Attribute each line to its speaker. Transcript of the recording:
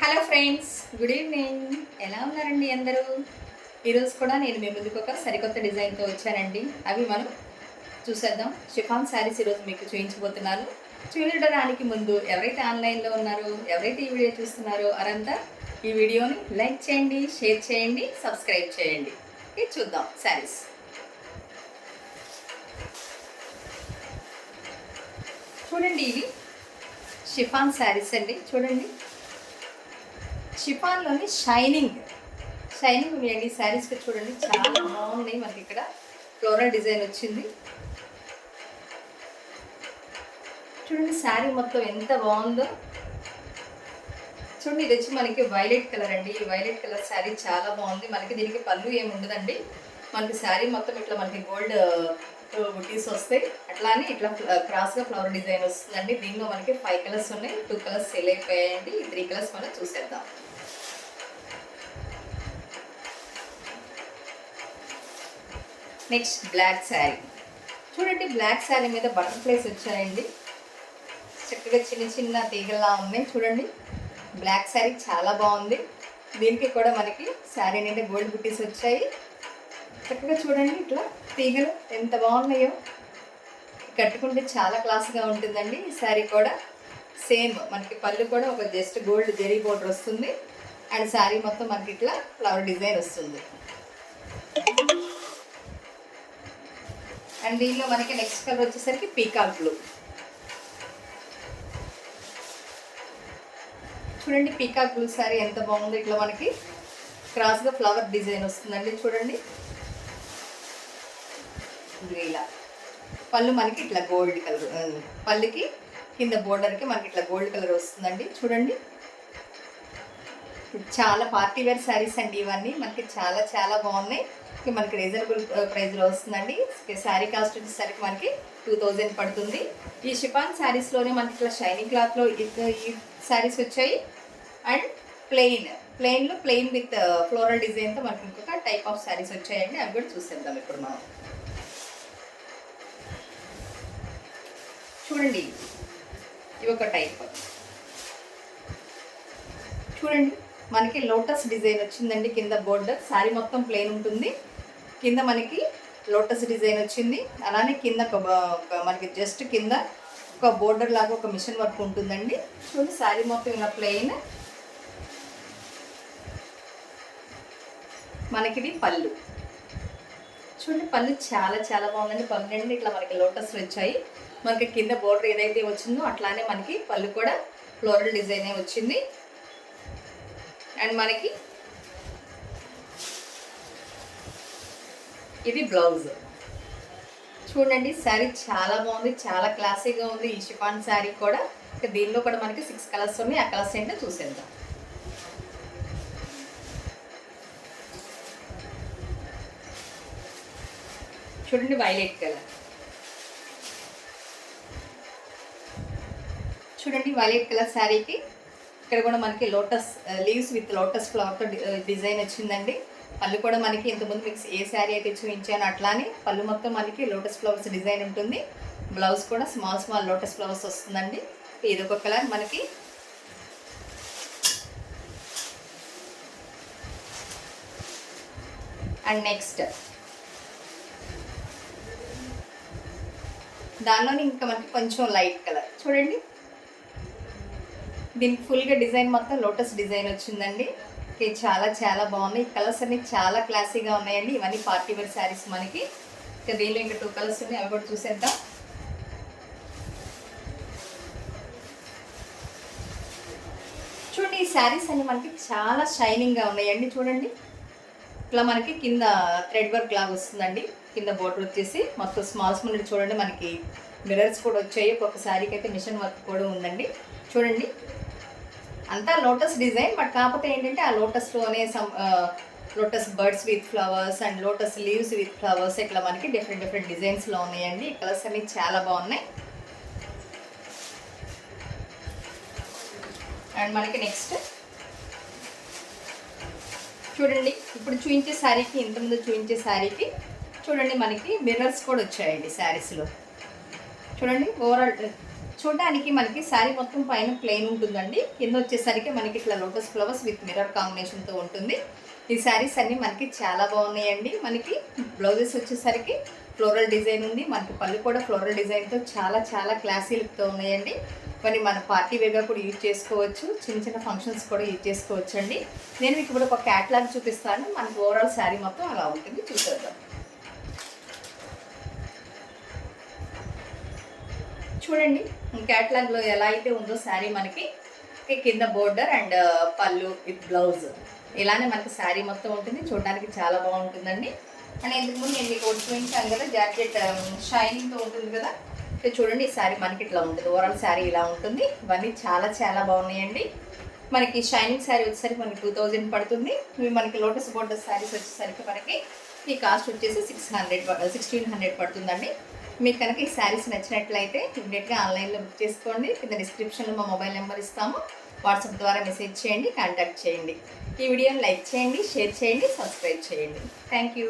Speaker 1: Hello friends, good evening. ఎలా ఉన్నారండి అందరూ? ఈరోజు కూడా నేను మీ ముందుకు ఒక సరికొత్త డిజైన్తో వచ్చానండి. అవి మనం చూసేద్దాం. షిఫాన్ శారీస్ ఈరోజు మీకు చూపించబోతున్నాను. చూడడానికి ముందు ఎవరైతే ఆన్లైన్లో ఉన్నారో, ఎవరైతే ఈ వీడియో చూస్తున్నారో అరంతా ఈ వీడియోని లైక్ చేయండి, షేర్ చేయండి, సబ్స్క్రైబ్ చేయండి. ఇది చూద్దాం శారీస్. చూడండి, ఇవి షిఫాన్ శారీస్ అండి. చూడండి, షిఫాన్లోని షైనింగ్ ఉన్నాయండి శారీస్కి. చూడండి, చాలా బాగున్నాయి. మనకి ఇక్కడ ఫ్లోరల్ డిజైన్ వచ్చింది. చూడండి, శారీ మొత్తం ఎంత బాగుందో. చూడండి, ఇది వచ్చి మనకి వైలెట్ కలర్ అండి. ఈ వైలెట్ కలర్ శారీ చాలా బాగుంది. మనకి దీనికి పళ్ళు ఏమి ఉండదండి. మనకి శారీ మొత్తం ఇట్లా మనకి గోల్డ్ బుటీస్ వస్తాయి. అట్లానే ఇట్లా క్రాస్గా ఫ్లవర్ డిజైన్ వస్తుందండి. దీనిలో మనకి 5 కలర్స్ ఉన్నాయి. 2 కలర్స్ సేల్ అయిపోయాయండి. ఈ 3 కలర్స్ మనం చూసేద్దాం. Next black sari. చూడండి, బ్లాక్ శారీ మీద బటర్ఫ్లైస్ వచ్చాయండి. చక్కగా చిన్న చిన్న తీగల్లా ఉన్నాయి. చూడండి, బ్లాక్ శారీ చాలా బాగుంది. దీనికి కూడా మనకి శారీ నిండా గోల్డ్ బుట్టీస్ వచ్చాయి. చక్కగా చూడండి, ఇట్లా తీగలు ఎంత బాగున్నాయో. కట్టుకుంటే చాలా క్లాస్గా ఉంటుందండి. ఈ శారీ కూడా సేమ్ మనకి పళ్ళు కూడా ఒక జస్ట్ గోల్డ్ జెరీ బోర్డర్ వస్తుంది. అండ్ శారీ మొత్తం మనకి ఇట్లా ఫ్లవర్ డిజైన్ వస్తుంది. అండ్ దీనిలో మనకి నెక్స్ట్ కలర్ వచ్చేసరికి పీకాక్ బ్లూ. చూడండి, పీకాక్ బ్లూ శారీ ఎంత బాగుంది. ఇట్లా మనకి క్రాస్గా ఫ్లవర్ డిజైన్ వస్తుందండి. చూడండి, ఇలా పళ్ళు మనకి ఇట్లా గోల్డ్ కలర్, పళ్ళుకి కింద బోర్డర్కి మనకి ఇట్లా గోల్డ్ కలర్ వస్తుందండి. చూడండి, చాలా పార్టీ వేర్ శారీస్ అండి ఇవన్నీ. మనకి చాలా చాలా బాగున్నాయి. మనకి రీజనబుల్ ప్రైస్లో వస్తుందండి. శారీ కాస్ట్ వచ్చేసరికి మనకి 2000 పడుతుంది. ఈ షిఫాన్ శారీస్లోనే మనకి ఇట్లా షైనింగ్ క్లాత్లో ఈ శారీస్ వచ్చాయి. అండ్ ప్లెయిన్ విత్ ఫ్లోరల్ డిజైన్తో మనకి ఇంకొక టైప్ ఆఫ్ శారీస్ వచ్చాయండి. అవి కూడా చూసేద్దాం ఇప్పుడు మనం. చూడండి, ఇవి ఒక టైప్. చూడండి, మనకి లోటస్ డిజైన్ వచ్చిందండి. కింద బోర్డర్ శారీ మొత్తం ప్లెయిన్ ఉంటుంది. కింద మనకి లోటస్ డిజైన్ వచ్చింది. అలానే కింద మనకి జస్ట్ కింద ఒక బోర్డర్ లాగా ఒక మిషన్ వర్క్ ఉంటుందండి. చూడండి, శారీ మొత్తం ఇలా ప్లెయిన్. మనకి ఇది పళ్ళు. చూడండి, పళ్ళు చాలా చాలా బాగుందండి. పళ్ళు నుండి ఇట్లా మనకి లోటస్ వచ్చాయి. మనకి కింద బోర్డర్ ఏదైతే వచ్చిందో అట్లానే మనకి పళ్ళు కూడా ఫ్లోరల్ డిజైనే వచ్చింది. అండ్ మనకి ఇది బ్లౌజ్. చూడండి, శారీ చాలా బాగుంది, చాలా క్లాసీగా ఉంది. ఈ షిఫాన్ శారీ కూడా దీనిలో కూడా మనకి 6 కలర్స్ ఉన్నాయి. ఆ కలర్స్ ఏంటో చూసేద్దాం. చూడండి, వైలెట్ కలర్. చూడండి, వైలెట్ కలర్ శారీకి ఇక్కడ కూడా మనకి లోటస్ లీవ్స్ విత్ లోటస్ ఫ్లవర్తో డిజైన్ వచ్చిందండి. పళ్ళు కూడా మనకి ఇంతకుముందు మీకు ఏ శారీ అయితే చూపించానో అట్లానే పళ్ళు మొత్తం మనకి లోటస్ ఫ్లవర్స్ డిజైన్ ఉంటుంది. బ్లౌజ్ కూడా స్మాల్ లోటస్ ఫ్లవర్స్ వస్తుందండి. ఇదొక కలర్ మనకి. అండ్ నెక్స్ట్ దానిలోని ఇంకా మనకి కొంచెం లైట్ కలర్. చూడండి, దీనికి ఫుల్గా డిజైన్ మొత్తం లోటస్ డిజైన్ వచ్చిందండి. చాలా చాలా బాగున్నాయి. కలర్స్ అన్ని చాలా క్లాసీగా ఉన్నాయండి. ఇవన్నీ పార్టీ వేర్ శారీస్ మనకి. దీనిలో ఇంకా 2 కలర్స్ ఉన్నాయి, అవి కూడా చూసేద్దాం. చూడండి, ఈ శారీస్ అన్ని మనకి చాలా షైనింగ్గా ఉన్నాయండి. చూడండి, ఇట్లా మనకి కింద థ్రెడ్ వర్క్ లాగా వస్తుందండి. కింద బోర్డర్ వచ్చేసి మొత్తం స్మాల్ చూడండి, మనకి మిర్రర్స్ కూడా వచ్చాయి. ఒక్కొక్క శారీకి అయితే మిషన్ వర్క్ కూడా ఉందండి. చూడండి, అంతా లోటస్ డిజైన్. బట్ కాకపోతే ఏంటంటే ఆ లోటస్లోనే lotus birds with flowers and lotus leaves with flowers ఇట్లా మనకి డిఫరెంట్ డిజైన్స్లో ఉన్నాయండి. ఈ కలర్స్ అన్ని చాలా బాగున్నాయి. అండ్ మనకి నెక్స్ట్ చూడండి, ఇప్పుడు చూపించే శారీకి ఇంతకుముందు చూపించే శారీకి చూడండి మనకి మిర్రర్స్ కూడా వచ్చాయండి శారీస్లో. చూడండి, ఓవరాల్ చూడడానికి మనకి శారీ మొత్తం పైన ప్లెయిన్ ఉంటుందండి. కింద వచ్చేసరికి మనకి ఇట్లా లోటస్ ఫ్లవర్స్ విత్ మిర్రర్ కాంబినేషన్తో ఉంటుంది. ఈ శారీస్ అన్నీ మనకి చాలా బాగున్నాయండి. మనకి బ్లౌజెస్ వచ్చేసరికి ఫ్లోరల్ డిజైన్ ఉంది. మనకి పళ్ళు కూడా ఫ్లోరల్ డిజైన్తో చాలా చాలా క్లాసీ లుక్తో ఉన్నాయండి. మరి మన పార్టీ వేగా కూడా యూజ్ చేసుకోవచ్చు, చిన్న చిన్న ఫంక్షన్స్ కూడా యూజ్ చేసుకోవచ్చు అండి. నేను మీకు ఇప్పుడు ఒక క్యాట్లాగ్ చూపిస్తాను. మనకి ఓవరాల్ శారీ మొత్తం అలా ఉంటుంది, చూసేద్దాం. చూడండి క్యాట్లాగ్లో ఎలా అయితే ఉందో శారీ మనకి కింద బోర్డర్ అండ్ పళ్ళు విత్ బ్లౌజ్ ఇలానే మనకి శారీ మొత్తం ఉంటుంది. చూడడానికి చాలా బాగుంటుందండి. అండ్ ఇంతకుముందు నేను మీకు చూపించాను కదా జార్జెట్ షైనింగ్తో ఉంటుంది కదా. చూడండి ఈ శారీ మనకి ఇట్లా ఉంటుంది. ఓవరాల్ శారీ ఇలా ఉంటుంది. ఇవన్నీ చాలా చాలా బాగున్నాయండి. మనకి షైనింగ్ శారీ వచ్చేసరికి మనకి 2000 పడుతుంది. ఇవి మనకి లోటస్ బోర్డర్ శారీస్ వచ్చేసరికి మనకి ఈ కాస్ట్ వచ్చేసి 1600 పడుతుందండి. మీకు కనుక ఈ శారీస్ నచ్చినట్లయితే ఇమీడియట్గా ఆన్లైన్లో బుక్ చేసుకోండి. కింద డిస్క్రిప్షన్లో మా మొబైల్ నెంబర్ ఇస్తాము. వాట్సాప్ ద్వారా మెసేజ్ చేయండి, కాంటాక్ట్ చేయండి. ఈ వీడియోని లైక్ చేయండి, షేర్ చేయండి, సబ్స్క్రైబ్ చేయండి. Thank you.